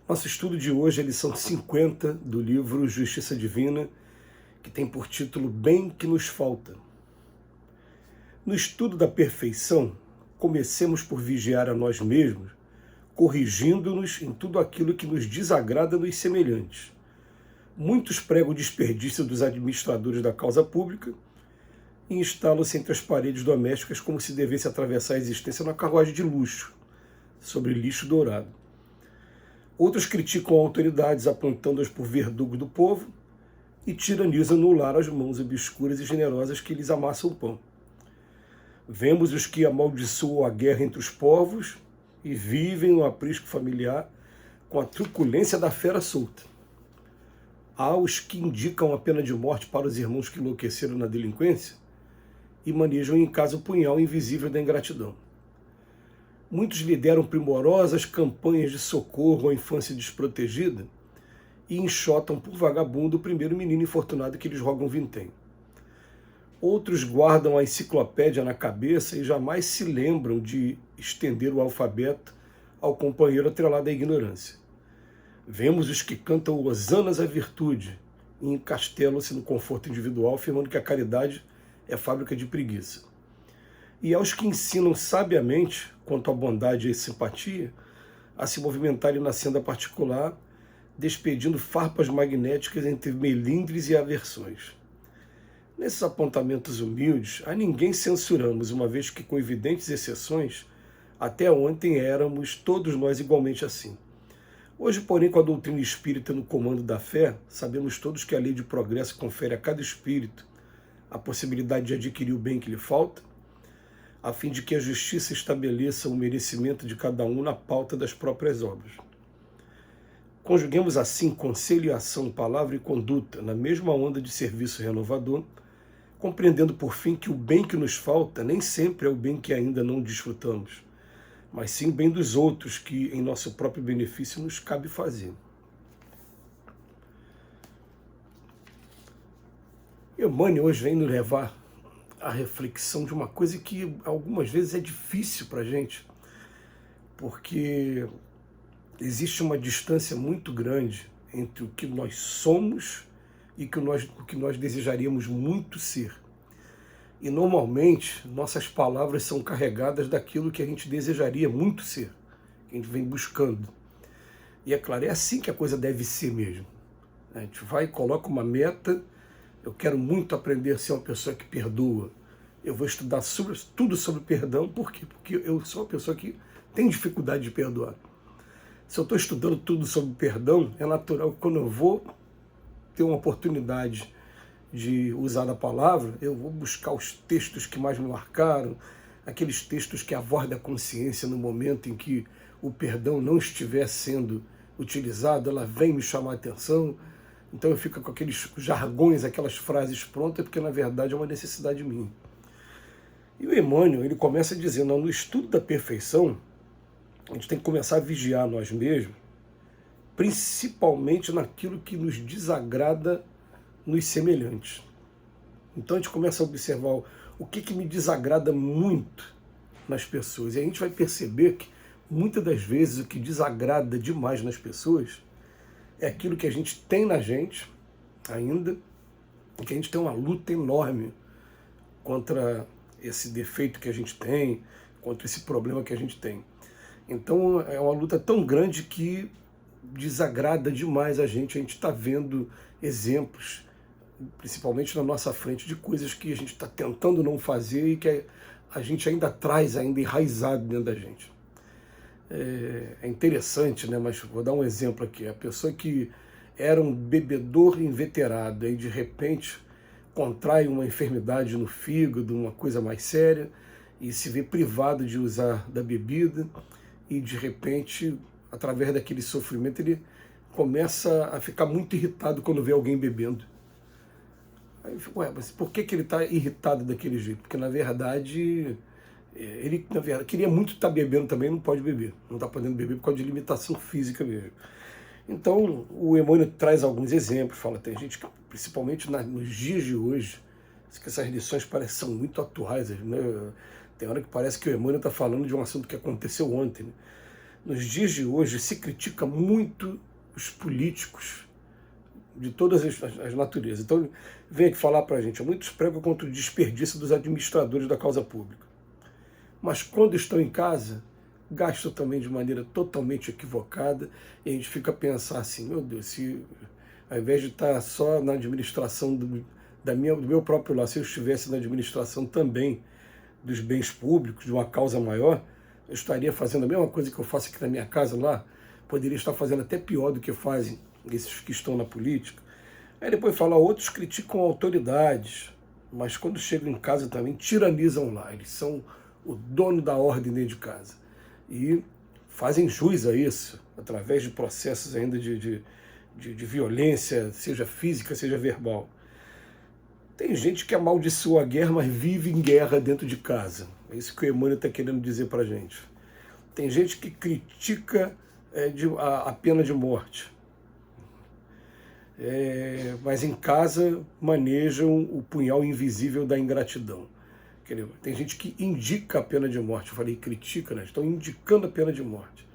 Nosso estudo de hoje é a lição 50 do livro Justiça Divina, que tem por título Bem que nos falta. No estudo da perfeição, comecemos por vigiar a nós mesmos, corrigindo-nos em tudo aquilo que nos desagrada nos semelhantes. Muitos pregam o desperdício dos administradores da causa pública e instalam-se entre as paredes domésticas como se devesse atravessar a existência numa carruagem de luxo, sobre lixo dourado. Outros criticam autoridades, apontando-as por verdugo do povo, e tiranizam no lar as mãos obscuras e generosas que lhes amassam o pão. Vemos os que amaldiçoam a guerra entre os povos e vivem no aprisco familiar com a truculência da fera solta. Há os que indicam a pena de morte para os irmãos que enlouqueceram na delinquência e manejam em casa o punhal invisível da ingratidão. Muitos lideram primorosas campanhas de socorro à infância desprotegida e enxotam por vagabundo o primeiro menino infortunado que lhes rogam vintém. Outros guardam a enciclopédia na cabeça e jamais se lembram de estender o alfabeto ao companheiro atrelado à ignorância. Vemos os que cantam hosanas à virtude e encastelam-se no conforto individual, afirmando que a caridade é fábrica de preguiça. E aos que ensinam sabiamente, quanto à bondade e simpatia, a se movimentarem na senda particular, despedindo farpas magnéticas entre melindres e aversões. Nesses apontamentos humildes, a ninguém censuramos, uma vez que, com evidentes exceções, até ontem éramos todos nós igualmente assim. Hoje, porém, com a doutrina espírita no comando da fé, sabemos todos que a lei de progresso confere a cada espírito a possibilidade de adquirir o bem que lhe falta, a fim de que a justiça estabeleça o merecimento de cada um na pauta das próprias obras. Conjuguemos assim conselho e ação, palavra e conduta, na mesma onda de serviço renovador, compreendendo por fim que o bem que nos falta nem sempre é o bem que ainda não desfrutamos, mas sim o bem dos outros que, em nosso próprio benefício, nos cabe fazer. Emmanuel hoje vem nos levar à reflexão de uma coisa que algumas vezes é difícil para a gente, porque existe uma distância muito grande entre o que nós somos e o que nós desejaríamos muito ser. E normalmente nossas palavras são carregadas daquilo que a gente desejaria muito ser, que a gente vem buscando. E é claro, é assim que a coisa deve ser mesmo. A gente vai e coloca uma meta. Eu quero muito aprender a ser uma pessoa que perdoa. Eu vou estudar tudo sobre perdão, por quê? Porque eu sou uma pessoa que tem dificuldade de perdoar. Se eu estou estudando tudo sobre perdão, é natural que quando eu vou ter uma oportunidade de usar a palavra, eu vou buscar os textos que mais me marcaram, aqueles textos que abordam a consciência no momento em que o perdão não estiver sendo utilizado, ela vem me chamar a atenção. Então eu fico com aqueles jargões, aquelas frases prontas, porque na verdade é uma necessidade minha. E o Emmanuel, ele começa dizendo, no estudo da perfeição, a gente tem que começar a vigiar nós mesmos, principalmente naquilo que nos desagrada nos semelhantes. Então a gente começa a observar o que me desagrada muito nas pessoas. E a gente vai perceber que muitas das vezes o que desagrada demais nas pessoas é aquilo que a gente tem na gente ainda, e que a gente tem uma luta enorme contra esse defeito que a gente tem, contra esse problema que a gente tem. Então é uma luta tão grande que desagrada demais a gente está vendo exemplos, principalmente na nossa frente, de coisas que a gente está tentando não fazer e que a gente ainda traz ainda enraizado dentro da gente. É interessante, né? Mas vou dar um exemplo aqui. A pessoa que era um bebedor inveterado e de repente contrai uma enfermidade no fígado, uma coisa mais séria, e se vê privado de usar da bebida, e de repente, através daquele sofrimento, ele começa a ficar muito irritado quando vê alguém bebendo. Aí eu fico, mas por que ele está irritado daquele jeito? Porque na verdade ele queria muito estar bebendo também, não pode beber, não está podendo beber por causa de limitação física mesmo. Então o Emmanuel traz alguns exemplos, fala, tem gente que, principalmente nos dias de hoje, que essas lições parecem são muito atuais, né? Tem hora que parece que o Emmanuel está falando de um assunto que aconteceu ontem, né? Nos dias de hoje se critica muito os políticos de todas as naturezas. Então, vem aqui falar para a gente, muitos pregam contra o desperdício dos administradores da causa pública. Mas quando estão em casa, gastam também de maneira totalmente equivocada, e a gente fica a pensar assim, meu Deus, se ao invés de estar só na administração do meu próprio lar, se eu estivesse na administração também dos bens públicos, de uma causa maior, eu estaria fazendo a mesma coisa que eu faço aqui na minha casa lá, poderia estar fazendo até pior do que fazem esses que estão na política. Aí depois fala, outros criticam autoridades, mas quando chegam em casa também tiranizam lá, eles são o dono da ordem dentro de casa. E fazem jus a isso, através de processos ainda de violência, seja física, seja verbal. Tem gente que amaldiçoa a guerra, mas vive em guerra dentro de casa. É isso que o Emmanuel está querendo dizer para a gente. Tem gente que critica a pena de morte, mas em casa manejam o punhal invisível da ingratidão. Tem gente que indica a pena de morte. Eu falei critica, né? Estão indicando a pena de morte.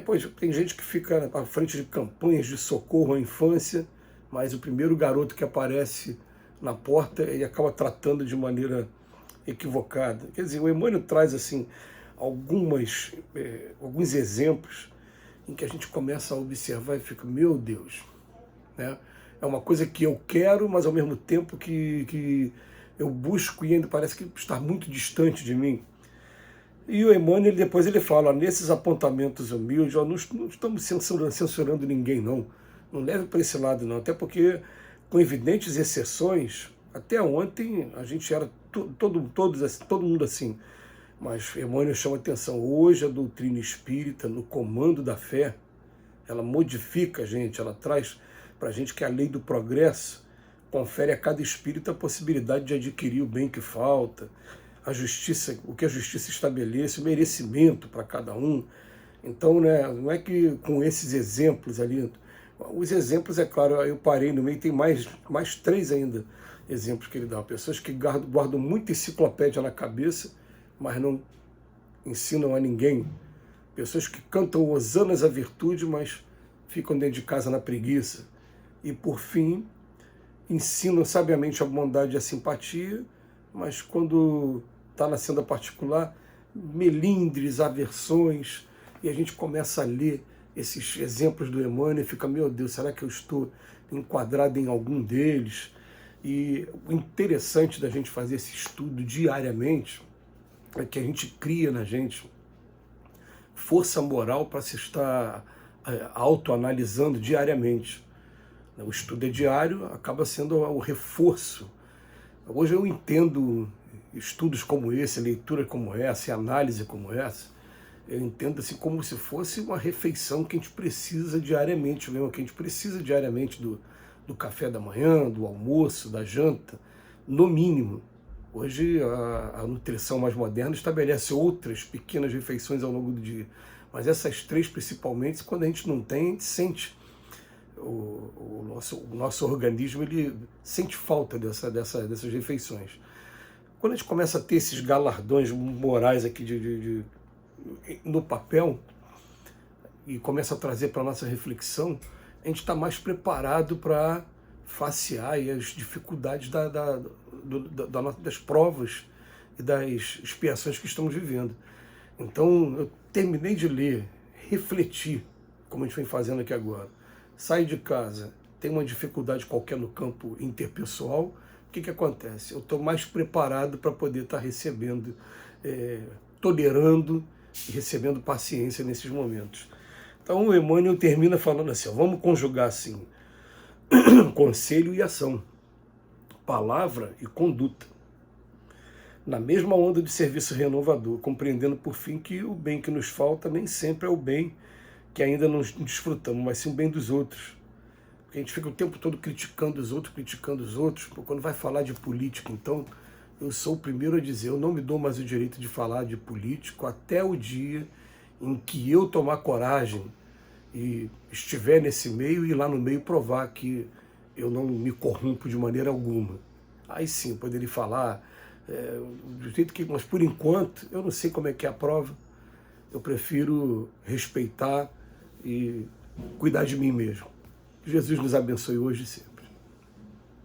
Pois tem gente que fica à frente de campanhas de socorro à infância, mas o primeiro garoto que aparece na porta ele acaba tratando de maneira equivocada. Quer dizer, o Emmanuel traz assim alguns exemplos em que a gente começa a observar e fica, meu Deus, né? É uma coisa que eu quero, mas ao mesmo tempo que eu busco e ainda parece que está muito distante de mim. E o Emmanuel depois ele fala, nesses apontamentos humildes, não estamos censurando ninguém não leve para esse lado não, até porque com evidentes exceções, até ontem a gente era todo mundo assim, mas Emmanuel chama atenção, hoje a doutrina espírita, no comando da fé, ela modifica a gente, ela traz para a gente que a lei do progresso confere a cada espírito a possibilidade de adquirir o bem que falta, a justiça, o que a justiça estabelece, o merecimento para cada um. Então, né, não é que com esses exemplos ali, os exemplos, é claro, eu parei no meio, tem mais 3 ainda exemplos que ele dá. Pessoas que guardam muita enciclopédia na cabeça, mas não ensinam a ninguém. Pessoas que cantam hosanas à virtude, mas ficam dentro de casa na preguiça. E, por fim, ensinam sabiamente a bondade e a simpatia, mas quando está na senda particular, melindres, aversões, e a gente começa a ler esses exemplos do Emmanuel e fica, meu Deus, será que eu estou enquadrado em algum deles? E o interessante da gente fazer esse estudo diariamente é que a gente cria na gente força moral para se estar autoanalisando diariamente. O estudo é diário, acaba sendo o reforço. Hoje eu entendo estudos como esse, leitura como essa, análise como essa, eu entendo assim como se fosse uma refeição que a gente precisa diariamente, mesmo que a gente precisa diariamente do café da manhã, do almoço, da janta, no mínimo. Hoje a nutrição mais moderna estabelece outras pequenas refeições ao longo do dia, mas essas 3 principalmente, quando a gente não tem, a gente sente. O nosso organismo ele sente falta dessas refeições. Quando a gente começa a ter esses galardões morais aqui no papel e começa a trazer para a nossa reflexão, a gente está mais preparado para facear as dificuldades das provas e das expiações que estamos vivendo. Então, eu terminei de ler, refletir, como a gente vem fazendo aqui agora. Sai de casa, tem uma dificuldade qualquer no campo interpessoal, o que acontece? Eu estou mais preparado para poder estar recebendo, tolerando e recebendo paciência nesses momentos. Então o Emmanuel termina falando assim, vamos conjugar assim, conselho e ação, palavra e conduta, na mesma onda de serviço renovador, compreendendo por fim que o bem que nos falta nem sempre é o bem que ainda não desfrutamos, mas sim o bem dos outros. Porque a gente fica o tempo todo criticando os outros. Quando vai falar de política, então, eu sou o primeiro a dizer, eu não me dou mais o direito de falar de político até o dia em que eu tomar coragem e estiver nesse meio e lá no meio provar que eu não me corrompo de maneira alguma. Aí sim, poderia falar do jeito que... Mas por enquanto, eu não sei como é que é a prova. eu prefiro respeitar e cuidar de mim mesmo. Que Jesus nos abençoe hoje e sempre.